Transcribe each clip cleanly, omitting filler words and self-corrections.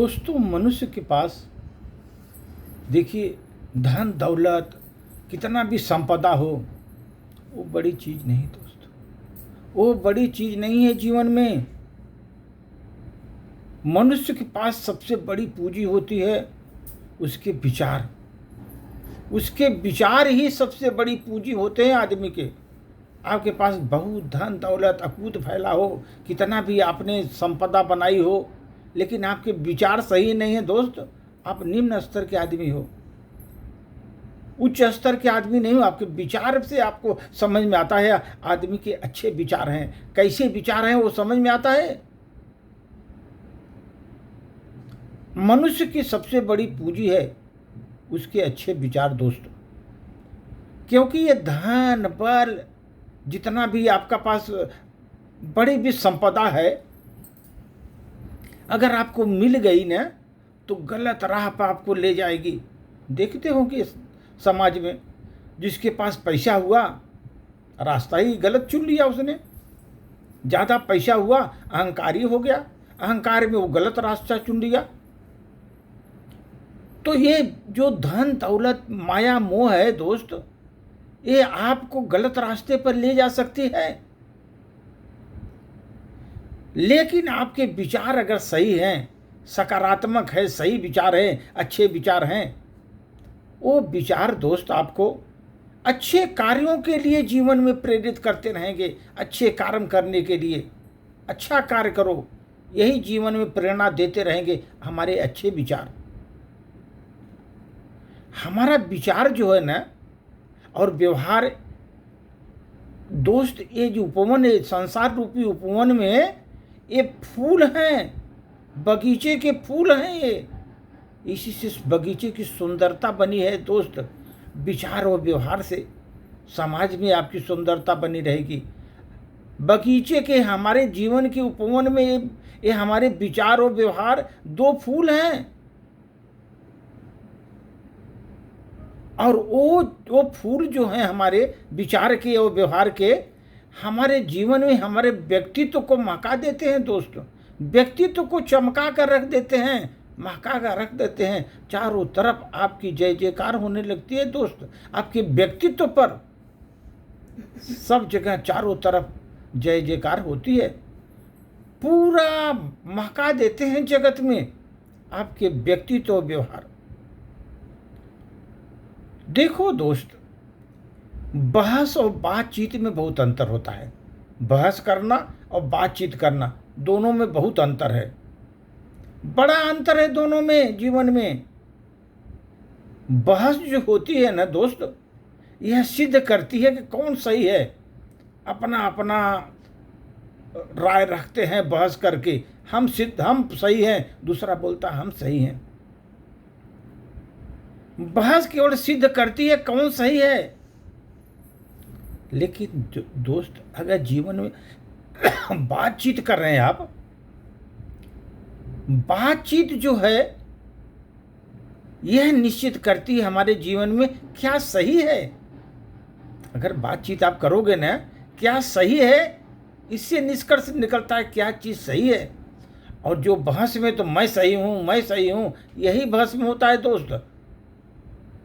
दोस्तों, मनुष्य के पास देखिए धन दौलत कितना भी संपदा हो, वो बड़ी चीज़ नहीं दोस्तों। वो बड़ी चीज़ नहीं है जीवन में। मनुष्य के पास सबसे बड़ी पूंजी होती है उसके विचार। उसके विचार ही सबसे बड़ी पूंजी होते हैं आदमी के। आपके पास बहुत धन दौलत अकूत फैला हो, कितना भी आपने संपदा बनाई हो, लेकिन आपके विचार सही नहीं है दोस्त, आप निम्न स्तर के आदमी हो, उच्च स्तर के आदमी नहीं हो। आपके विचार से आपको समझ में आता है आदमी के अच्छे विचार हैं, कैसे विचार हैं वो समझ में आता है। मनुष्य की सबसे बड़ी पूंजी है उसके अच्छे विचार दोस्तों। क्योंकि ये धन बल जितना भी आपका पास बड़ी भी संपदा है, अगर आपको मिल गई ना तो गलत राह पर आपको ले जाएगी। देखते हो कि समाज में जिसके पास पैसा हुआ रास्ता ही गलत चुन लिया उसने। ज़्यादा पैसा हुआ अहंकारी हो गया, अहंकार में वो गलत रास्ता चुन लिया। तो ये जो धन दौलत माया मोह है दोस्त, ये आपको गलत रास्ते पर ले जा सकती है। लेकिन आपके विचार अगर सही हैं, सकारात्मक है, सही विचार हैं, अच्छे विचार हैं, वो विचार दोस्त आपको अच्छे कार्यों के लिए जीवन में प्रेरित करते रहेंगे। अच्छे कार्य करने के लिए अच्छा कार्य करो, यही जीवन में प्रेरणा देते रहेंगे हमारे अच्छे विचार। हमारा विचार जो है ना और व्यवहार दोस्त, ये जो उपवन है, संसार रूपी उपवन में ये फूल हैं, बगीचे के फूल हैं ये। इसी से बगीचे की सुंदरता बनी है दोस्त। विचार और व्यवहार से समाज में आपकी सुंदरता बनी रहेगी। बगीचे के हमारे जीवन के उपवन में ये हमारे विचार और व्यवहार दो फूल हैं। और वो फूल जो हैं हमारे विचार के और व्यवहार के, हमारे जीवन में हमारे व्यक्तित्व को महका देते हैं दोस्तों। व्यक्तित्व को चमका कर रख देते हैं, महका कर रख देते हैं। चारों तरफ आपकी जय जयकार होने लगती है दोस्त। आपके व्यक्तित्व पर सब जगह चारों तरफ जय जयकार होती है। पूरा महका देते हैं जगत में आपके व्यक्तित्व और व्यवहार। देखो दोस्त, बहस और बातचीत में बहुत अंतर होता है। बहस करना और बातचीत करना दोनों में बहुत अंतर है, बड़ा अंतर है दोनों में। जीवन में बहस जो होती है ना दोस्त, यह सिद्ध करती है कि कौन सही है। अपना अपना राय रखते हैं बहस करके, हम सही हैं, दूसरा बोलता हम सही हैं। बहस केवल सिद्ध करती है कौन सही है। लेकिन दोस्त, अगर जीवन में बातचीत कर रहे हैं आप, बातचीत जो है यह निश्चित करती है हमारे जीवन में क्या सही है। अगर बातचीत आप करोगे ना, क्या सही है, इससे निष्कर्ष निकलता है क्या चीज़ सही है। और जो बहस में तो मैं सही हूँ, मैं सही हूँ, यही बहस में होता है दोस्त।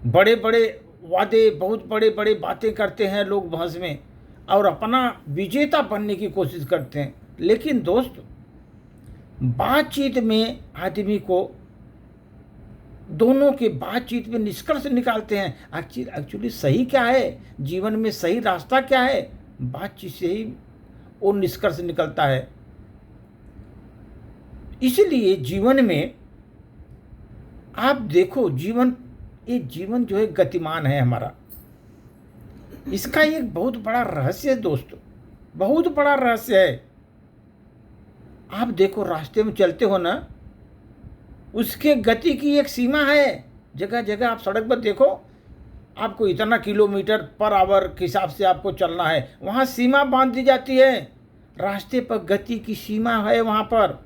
बड़े बड़े वादे, बहुत बड़े बड़े बातें करते हैं लोग बहस में और अपना विजेता बनने की कोशिश करते हैं। लेकिन दोस्त, बातचीत में आदमी को दोनों के बातचीत में निष्कर्ष निकालते हैं। एक्चुअली सही क्या है, जीवन में सही रास्ता क्या है, बातचीत से ही वो निष्कर्ष निकलता है। इसलिए जीवन में आप देखो, ये जीवन जो है गतिमान है हमारा। इसका एक बहुत बड़ा रहस्य है दोस्तों, बहुत बड़ा रहस्य है। आप देखो, रास्ते में चलते हो ना, उसके गति की एक सीमा है। जगह जगह आप सड़क पर देखो, आपको इतना किलोमीटर पर आवर के हिसाब से आपको चलना है, वहाँ सीमा बांध दी जाती है। रास्ते पर गति की सीमा है वहाँ पर।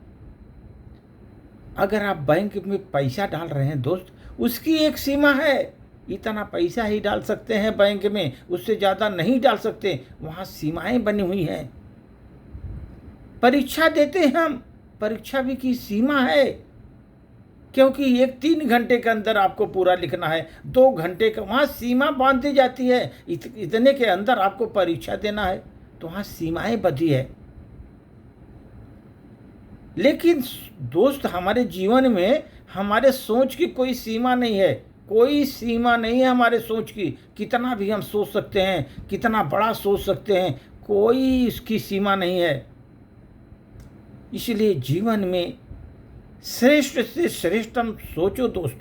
अगर आप बैंक में पैसा डाल रहे हैं दोस्त, उसकी एक सीमा है, इतना पैसा ही डाल सकते हैं बैंक में, उससे ज़्यादा नहीं डाल सकते। वहाँ सीमाएं बनी हुई हैं। परीक्षा देते हैं हम, परीक्षा भी की सीमा है। क्योंकि एक 3 घंटे के अंदर आपको पूरा लिखना है, 2 घंटे का वहाँ सीमा बांध दी जाती है, इतने के अंदर आपको परीक्षा देना है, तो वहाँ सीमाएं बंधी है। लेकिन दोस्त, हमारे जीवन में हमारे सोच की कोई सीमा नहीं है, कोई सीमा नहीं है हमारे सोच की। कितना भी हम सोच सकते हैं, कितना बड़ा सोच सकते हैं, कोई इसकी सीमा नहीं है। इसलिए जीवन में श्रेष्ठ से श्रेष्ठतम सोचो दोस्त,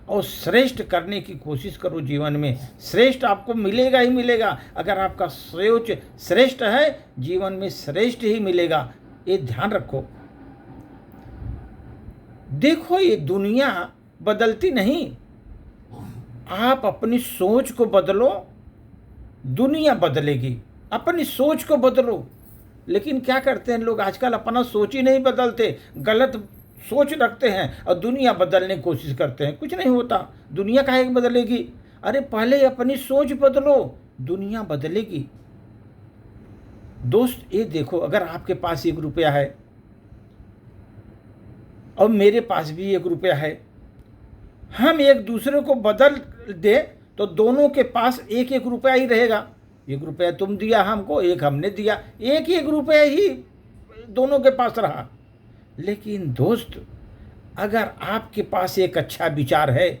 और श्रेष्ठ करने की कोशिश करो। जीवन में श्रेष्ठ आपको मिलेगा ही मिलेगा। अगर आपका सोच श्रेष्ठ है, जीवन में श्रेष्ठ ही मिलेगा, ये ध्यान रखो। देखो, ये दुनिया बदलती नहीं, आप अपनी सोच को बदलो, दुनिया बदलेगी। अपनी सोच को बदलो। लेकिन क्या करते हैं लोग आजकल, अपना सोच ही नहीं बदलते, गलत सोच रखते हैं और दुनिया बदलने की कोशिश करते हैं। कुछ नहीं होता, दुनिया काहे बदलेगी? अरे पहले अपनी सोच बदलो, दुनिया बदलेगी। दोस्त, ये देखो, अगर आपके पास 1 रुपया है और मेरे पास भी 1 रुपया है, हम एक दूसरे को बदल दे तो दोनों के पास 1-1 रुपया ही रहेगा। 1 रुपया तुम दिया हमको, 1 हमने दिया, 1-1 रुपया ही दोनों के पास रहा। लेकिन दोस्त, अगर आपके पास एक अच्छा विचार है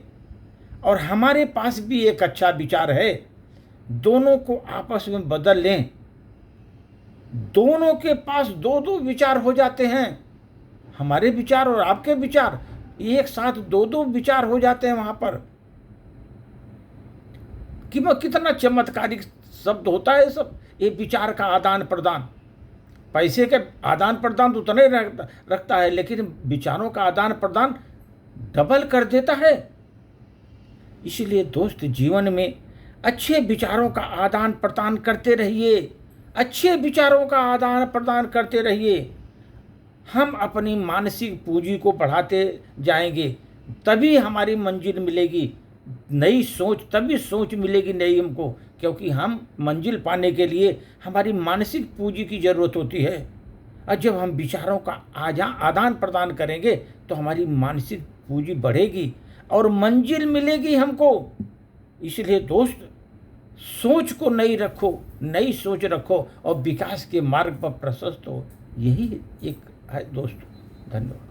और हमारे पास भी एक अच्छा विचार है, दोनों को आपस में बदल लें, दोनों के पास 2-2 विचार हो जाते हैं। हमारे विचार और आपके विचार एक साथ 2-2 विचार हो जाते हैं वहां पर। कि कितना चमत्कारिक शब्द होता है सब, ये विचार का आदान प्रदान। पैसे के आदान प्रदान तो उतना ही रखता है, लेकिन विचारों का आदान प्रदान डबल कर देता है। इसलिए दोस्त, जीवन में अच्छे विचारों का आदान प्रदान करते रहिए, अच्छे विचारों का आदान प्रदान करते रहिए। हम अपनी मानसिक पूंजी को बढ़ाते जाएंगे, तभी हमारी मंजिल मिलेगी। नई सोच, तभी सोच मिलेगी नई हमको, क्योंकि हम मंजिल पाने के लिए हमारी मानसिक पूंजी की ज़रूरत होती है। और जब हम विचारों का आदान प्रदान करेंगे तो हमारी मानसिक पूंजी बढ़ेगी और मंजिल मिलेगी हमको। इसलिए दोस्त, सोच को नई रखो, नई सोच रखो और विकास के मार्ग पर प्रशस्त हो। यही एक है दोस्त। धन्यवाद।